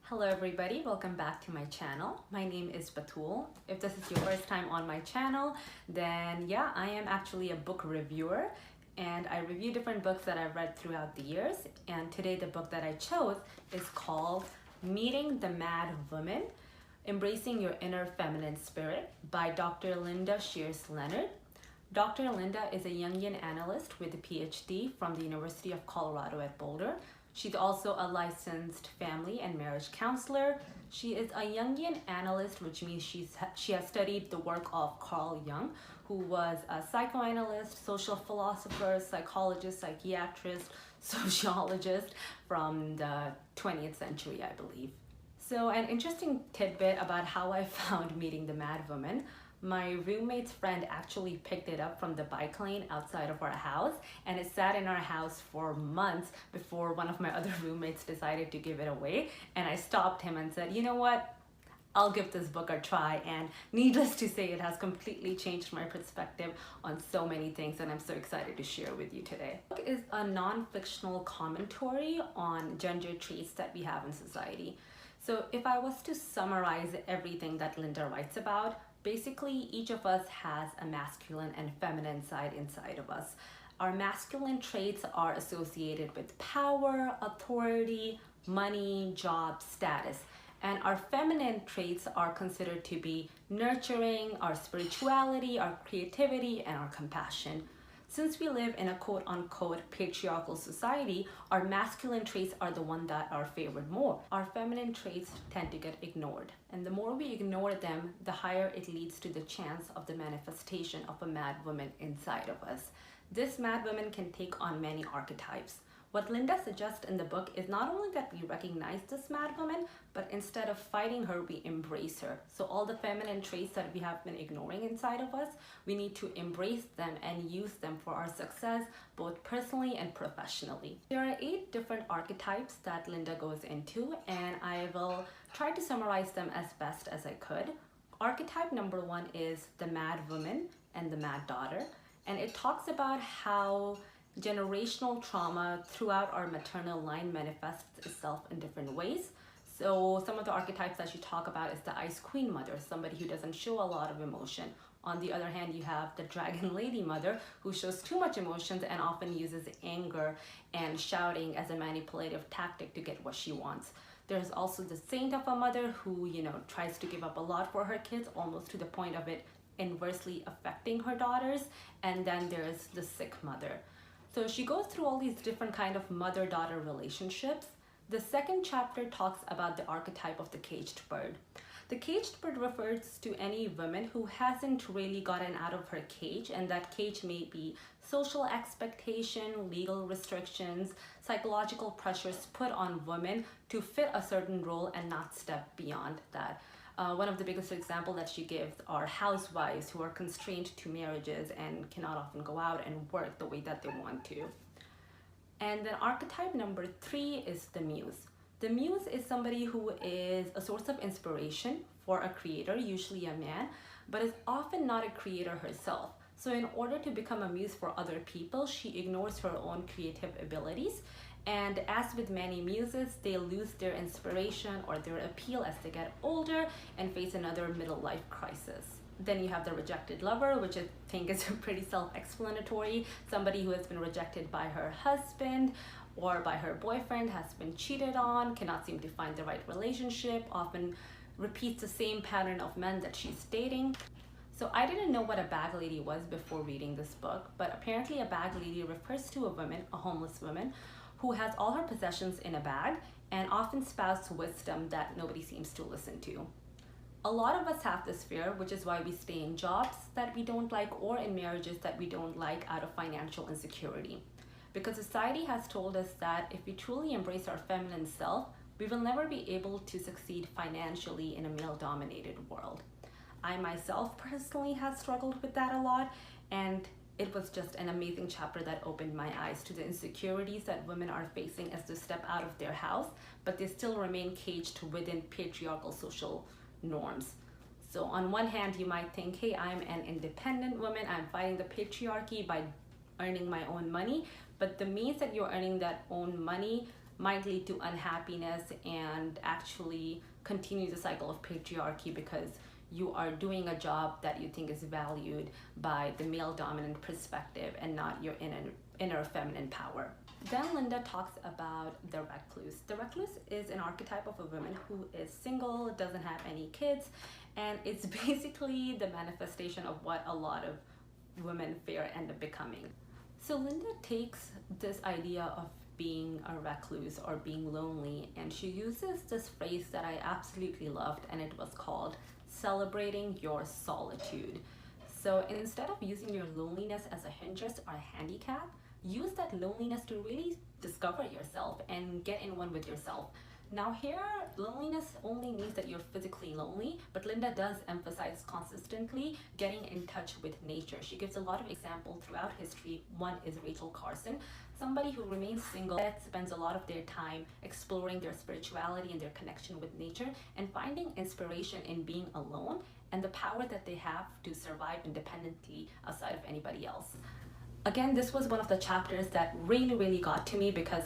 Hello everybody, welcome back to my channel. My name is Batul. If this is your first time on my channel, then yeah, I am actually a book reviewer and I review different books that I've read throughout the years. And today the book that I chose is called Meeting the Madwoman, Embracing Your Inner Feminine Spirit by Dr. Linda Schierse Leonard. Dr. Linda is a Jungian analyst with a PhD from the University of Colorado at Boulder. She's also a licensed family and marriage counselor. She is a Jungian analyst, which means she has studied the work of Carl Jung, who was a psychoanalyst, social philosopher, psychologist, psychiatrist, sociologist from the 20th century, I believe. So an interesting tidbit about how I found Meeting the Madwoman. My roommate's friend actually picked it up from the bike lane outside of our house, and it sat in our house for months before one of my other roommates decided to give it away. And I stopped him and said, you know what? I'll give this book a try, and needless to say, it has completely changed my perspective on so many things, and I'm so excited to share with you today. The book is a non-fictional commentary on gender traits that we have in society. So if I was to summarize everything that Linda writes about, basically, each of us has a masculine and feminine side inside of us. Our masculine traits are associated with power, authority, money, job, status. And our feminine traits are considered to be nurturing, our spirituality, our creativity, and our compassion. Since we live in a quote-unquote patriarchal society, our masculine traits are the ones that are favored more. Our feminine traits tend to get ignored. And the more we ignore them, the higher it leads to the chance of the manifestation of a mad woman inside of us. This mad woman can take on many archetypes. What Linda suggests in the book is not only that we recognize this mad woman, but instead of fighting her, we embrace her. So all the feminine traits that we have been ignoring inside of us, we need to embrace them and use them for our success, both personally and professionally. There are 8 different archetypes that Linda goes into, and I will try to summarize them as best as I could. Archetype number 1 is the mad woman and the mad daughter, and it talks about how generational trauma throughout our maternal line manifests itself in different ways. So some of the archetypes that you talk about is the ice queen mother, somebody who doesn't show a lot of emotion. On the other hand, you have the dragon lady mother, who shows too much emotions and often uses anger and shouting as a manipulative tactic to get what she wants. There's also the saint of a mother who, tries to give up a lot for her kids, almost to the point of it inversely affecting her daughters. And then there's the sick mother. So she goes through all these different kind of mother-daughter relationships. The second chapter talks about the archetype of the caged bird. The caged bird refers to any woman who hasn't really gotten out of her cage, and that cage may be social expectation, legal restrictions, psychological pressures put on women to fit a certain role and not step beyond that. One of the biggest examples that she gives are housewives who are constrained to marriages and cannot often go out and work the way that they want to. And then archetype number 3 is the muse. The muse is somebody who is a source of inspiration for a creator, usually a man, but is often not a creator herself. So in order to become a muse for other people, she ignores her own creative abilities. And as with many muses, they lose their inspiration or their appeal as they get older and face another middle life crisis. Then you have the rejected lover, which I think is pretty self-explanatory. Somebody who has been rejected by her husband or by her boyfriend, has been cheated on, cannot seem to find the right relationship, often repeats the same pattern of men that she's dating. So I didn't know what a bag lady was before reading this book, but apparently a bag lady refers to a woman, a homeless woman, who has all her possessions in a bag and often spouts wisdom that nobody seems to listen to. A lot of us have this fear, which is why we stay in jobs that we don't like or in marriages that we don't like out of financial insecurity. Because society has told us that if we truly embrace our feminine self, we will never be able to succeed financially in a male-dominated world. I myself personally have struggled with that a lot, and it was just an amazing chapter that opened my eyes to the insecurities that women are facing as they step out of their house, but they still remain caged within patriarchal social norms. So on one hand, you might think, hey, I'm an independent woman, I'm fighting the patriarchy by earning my own money, but the means that you're earning that own money might lead to unhappiness and actually continue the cycle of patriarchy because you are doing a job that you think is valued by the male dominant perspective and not your inner feminine power. Then Linda talks about the recluse. The recluse is an archetype of a woman who is single, doesn't have any kids, and it's basically the manifestation of what a lot of women fear end up becoming. So Linda takes this idea of being a recluse or being lonely, and she uses this phrase that I absolutely loved, and it was called celebrating your solitude. So instead of using your loneliness as a hindrance or a handicap, use that loneliness to really discover yourself and get in one with yourself. Now here, loneliness only means that you're physically lonely, but Linda does emphasize consistently getting in touch with nature. She gives a lot of examples throughout history. One is Rachel Carson, somebody who remains single, that spends a lot of their time exploring their spirituality and their connection with nature and finding inspiration in being alone and the power that they have to survive independently outside of anybody else. Again, this was one of the chapters that really got to me because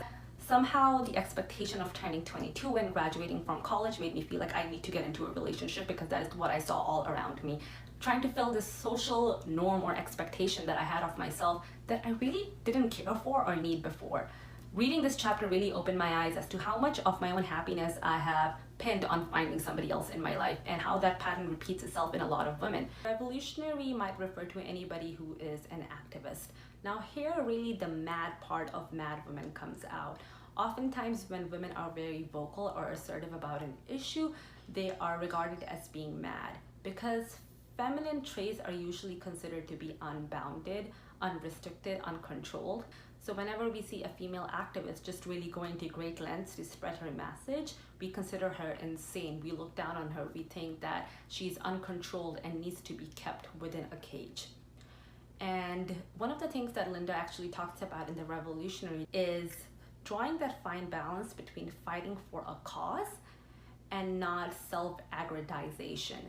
somehow the expectation of turning 22 and graduating from college made me feel like I need to get into a relationship because that is what I saw all around me. Trying to fill this social norm or expectation that I had of myself that I really didn't care for or need before. Reading this chapter really opened my eyes as to how much of my own happiness I have pinned on finding somebody else in my life and how that pattern repeats itself in a lot of women. Revolutionary might refer to anybody who is an activist. Now here really the mad part of Madwoman comes out. Oftentimes when women are very vocal or assertive about an issue, they are regarded as being mad because feminine traits are usually considered to be unbounded, unrestricted, uncontrolled. So whenever we see a female activist just really going to great lengths to spread her message, we consider her insane. We look down on her. We think that she's uncontrolled and needs to be kept within a cage. And one of the things that Linda actually talks about in The Revolutionary is drawing that fine balance between fighting for a cause and not self-aggrandization.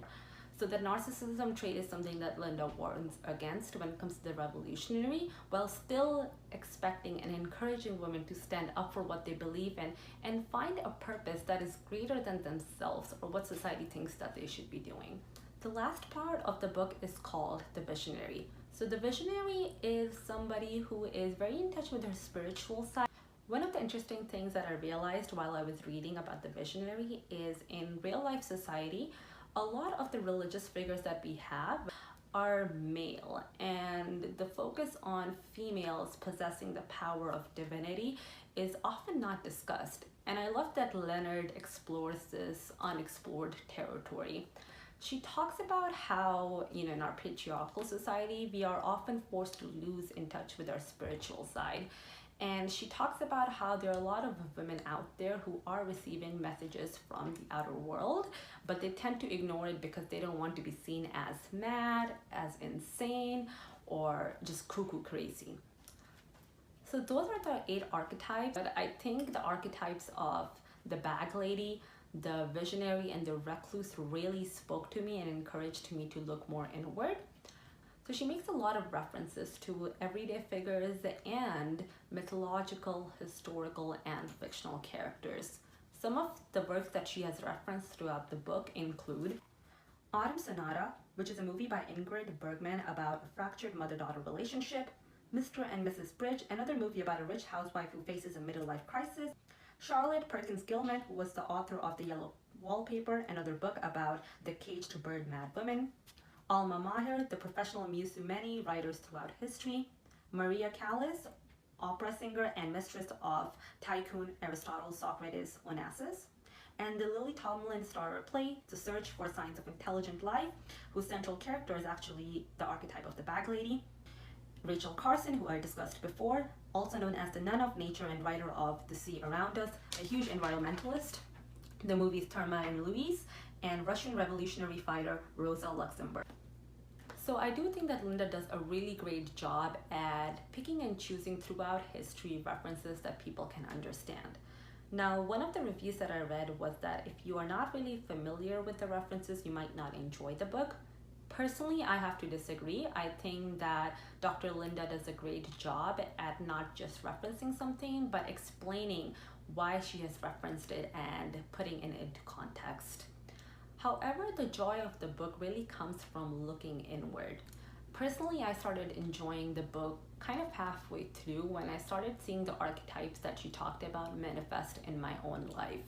So the narcissism trait is something that Linda warns against when it comes to The Revolutionary, while still expecting and encouraging women to stand up for what they believe in and find a purpose that is greater than themselves or what society thinks that they should be doing. The last part of the book is called The Visionary. So the visionary is somebody who is very in touch with their spiritual side. One of the interesting things that I realized while I was reading about the visionary is in real life society, a lot of the religious figures that we have are male, and the focus on females possessing the power of divinity is often not discussed. And I love that Leonard explores this unexplored territory. She talks about how, in our patriarchal society, we are often forced to lose in touch with our spiritual side. And she talks about how there are a lot of women out there who are receiving messages from the outer world, but they tend to ignore it because they don't want to be seen as mad, as insane, or just cuckoo crazy. So those are the 8 archetypes, but I think the archetypes of the bag lady, the visionary, and the recluse really spoke to me and encouraged me to look more inward. So she makes a lot of references to everyday figures and mythological, historical, and fictional characters. Some of the works that she has referenced throughout the book include Autumn Sonata, which is a movie by Ingrid Bergman about a fractured mother-daughter relationship, Mr. and Mrs. Bridge, another movie about a rich housewife who faces a middle-life crisis, Charlotte Perkins Gilman, who was the author of The Yellow Wallpaper, another book about the caged bird Madwoman, Alma Maher, the professional muse to many writers throughout history, Maria Callas, opera singer and mistress of tycoon Aristotle Socrates Onassis, and the Lily Tomlin starrer play, The Search for Signs of Intelligent Life, whose central character is actually the archetype of the bag lady, Rachel Carson, who I discussed before, also known as the nun of nature and writer of The Sea Around Us, a huge environmentalist, the movies Thelma and Louise, and Russian revolutionary fighter Rosa Luxemburg. So I do think that Linda does a really great job at picking and choosing throughout history references that people can understand. Now, one of the reviews that I read was that if you are not really familiar with the references, you might not enjoy the book. Personally, I have to disagree. I think that Dr. Linda does a great job at not just referencing something, but explaining why she has referenced it, and putting it into context. However, the joy of the book really comes from looking inward. Personally, I started enjoying the book kind of halfway through when I started seeing the archetypes that she talked about manifest in my own life.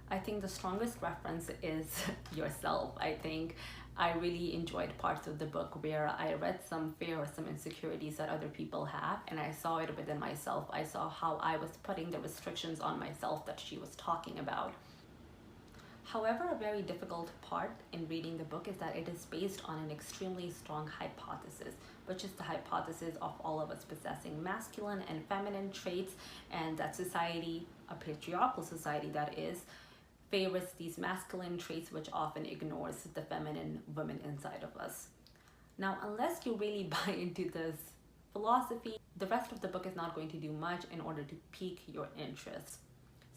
I think the strongest reference is yourself. I think I really enjoyed parts of the book where I read some fear or some insecurities that other people have, and I saw it within myself. I saw how I was putting the restrictions on myself that she was talking about. However, a very difficult part in reading the book is that it is based on an extremely strong hypothesis, which is the hypothesis of all of us possessing masculine and feminine traits, and that society, a patriarchal society that is, favors these masculine traits, which often ignores the feminine woman inside of us. Now, unless you really buy into this philosophy, the rest of the book is not going to do much in order to pique your interest.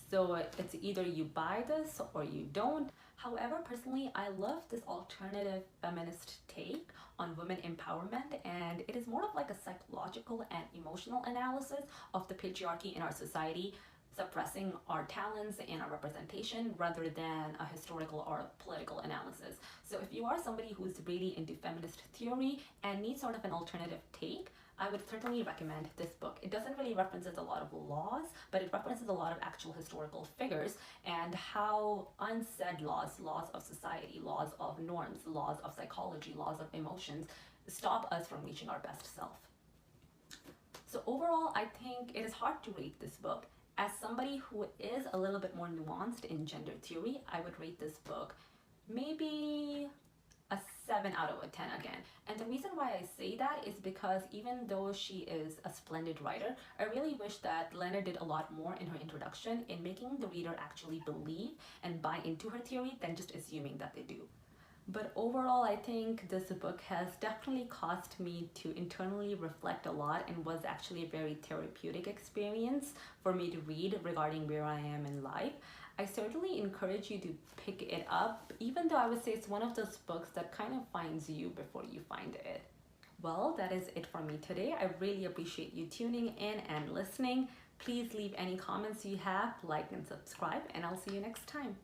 So it's either you buy this or you don't. However, personally, I love this alternative feminist take on women empowerment, and it is more of like a psychological and emotional analysis of the patriarchy in our society, suppressing our talents and our representation rather than a historical or political analysis. So if you are somebody who's really into feminist theory and needs sort of an alternative take, I would certainly recommend this book. It doesn't really reference a lot of laws, but it references a lot of actual historical figures and how unsaid laws, laws of society, laws of norms, laws of psychology, laws of emotions, stop us from reaching our best self. So overall, I think it is hard to rate this book. As somebody who is a little bit more nuanced in gender theory, I would rate this book maybe a 7 out of a 10 again. And the reason why I say that is because even though she is a splendid writer, I really wish that Leonard did a lot more in her introduction in making the reader actually believe and buy into her theory than just assuming that they do. But overall, I think this book has definitely caused me to internally reflect a lot and was actually a very therapeutic experience for me to read regarding where I am in life. I certainly encourage you to pick it up, even though I would say it's one of those books that kind of finds you before you find it. Well, that is it for me today. I really appreciate you tuning in and listening. Please leave any comments you have, like and subscribe, and I'll see you next time.